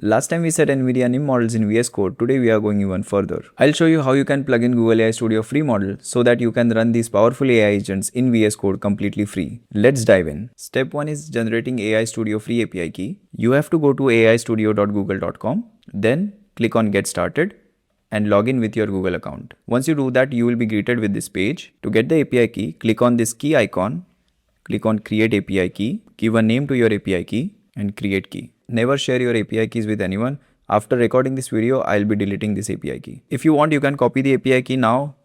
Last time we set NVIDIA NIM models in VS Code, today we are going even further. I'll show you how you can plug in Google AI Studio free model so that you can run these powerful AI agents in VS Code completely free. Let's dive in. Step 1 is generating AI Studio free API key. You have to go to aistudio.google.com, then click on Get Started and log in with your Google account. Once you do that, you will be greeted with this page. To get the API key, click on this key icon, click on Create API Key, give a name to your API key and create key. Never share your API keys with anyone. After recording this video, I'll be deleting this API key. If you want, you can copy the API key now.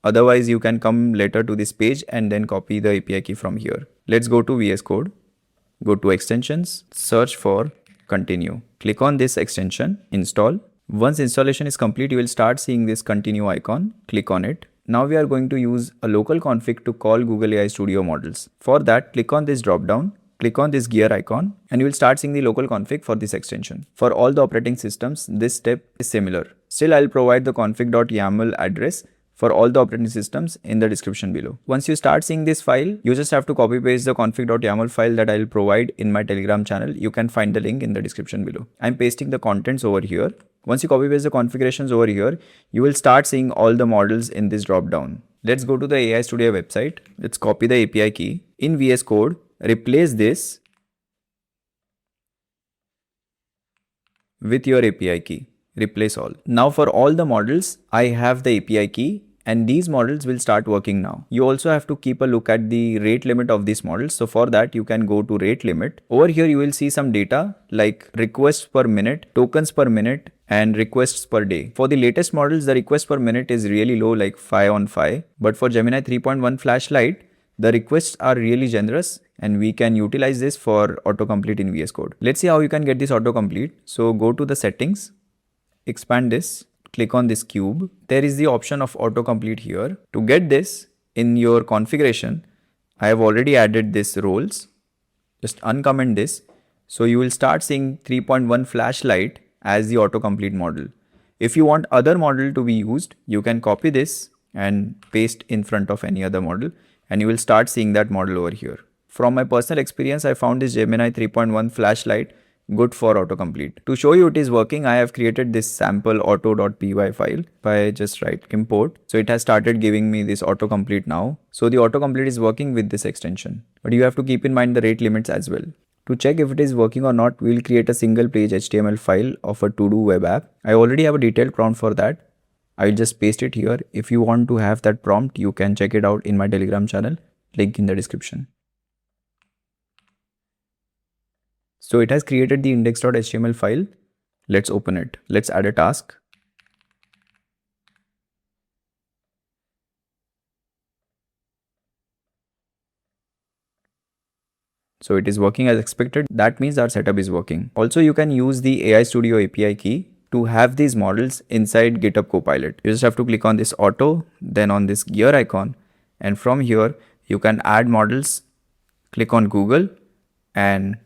Otherwise, you can come later to this page and then copy the API key from here. Let's go to VS Code. Go to Extensions, search for Continue. Click on this extension, install. Once installation is complete, you will start seeing this Continue icon. Click on it. Now we are going to use a local config to call Google AI Studio models. For that, click on this drop down. Click on this gear icon and you will start seeing the local config for this extension. For all the operating systems, this step is similar. Still, I'll provide the config.yaml address for all the operating systems in the description below. Once you start seeing this file, you just have to copy paste the config.yaml file that I'll provide in my Telegram channel. You can find the link in the description below. I'm pasting the contents over here. Once you copy paste the configurations over here, you will start seeing all the models in this drop down. Let's go to the AI Studio website. Let's copy the API key. In VS Code, replace this with your API key. Replace all. Now for all the models, I have the API key and these models will start working now. You also have to keep a look at the rate limit of these models. So for that, you can go to rate limit. Over here, you will see some data like requests per minute, tokens per minute, and requests per day. For the latest models, the request per minute is really low, like 5 on 5. But for Gemini 3.1 Flash Lite, the requests are really generous and we can utilize this for autocomplete in VS Code. Let's see how you can get this autocomplete. So go to the settings, expand this, click on this cube. There is the option of autocomplete here. To get this in your configuration, I have already added this roles. Just uncomment this. So you will start seeing 3.1 Flash Lite as the autocomplete model. If you want other model to be used, you can copy this and paste in front of any other model and you will start seeing that model over here. From my personal experience, I found this Gemini 3.1 Flash Lite good for autocomplete. To show you it is working, I have created this sample auto.py file. If I just write import, so it has started giving me this autocomplete now. So the autocomplete is working with this extension. But you have to keep in mind the rate limits as well. To check if it is working or not, we will create a single page HTML file of a to-do web app. I already have a detailed prompt for that. I'll just paste it here. If you want to have that prompt, you can check it out in my Telegram channel, link in the description. So it has created the index.html file. Let's open it. Let's add a task. So it is working as expected. That means our setup is working. Also, you can use the AI Studio API key to have these models inside GitHub Copilot. You just have to click on this auto, then on this gear icon. And from here, you can add models, click on Google and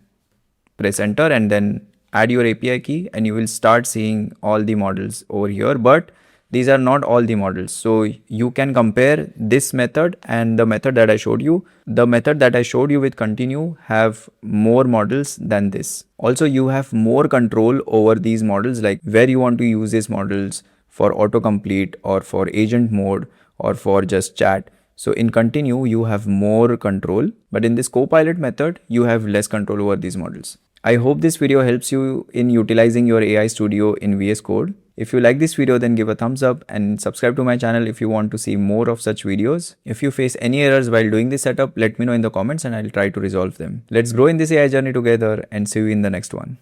press enter and then add your API key and you will start seeing all the models over here. But these are not all the models. So you can compare this method and the method that I showed you. The method that I showed you with continue have more models than this. Also, you have more control over these models, like where you want to use these models for autocomplete or for agent mode or for just chat. So in continue, you have more control, but in this Copilot method, you have less control over these models. I hope this video helps you in utilizing your AI Studio in VS Code. If you like this video, then give a thumbs up and subscribe to my channel if you want to see more of such videos. If you face any errors while doing this setup, let me know in the comments and I'll try to resolve them. Let's grow in this AI journey together and see you in the next one.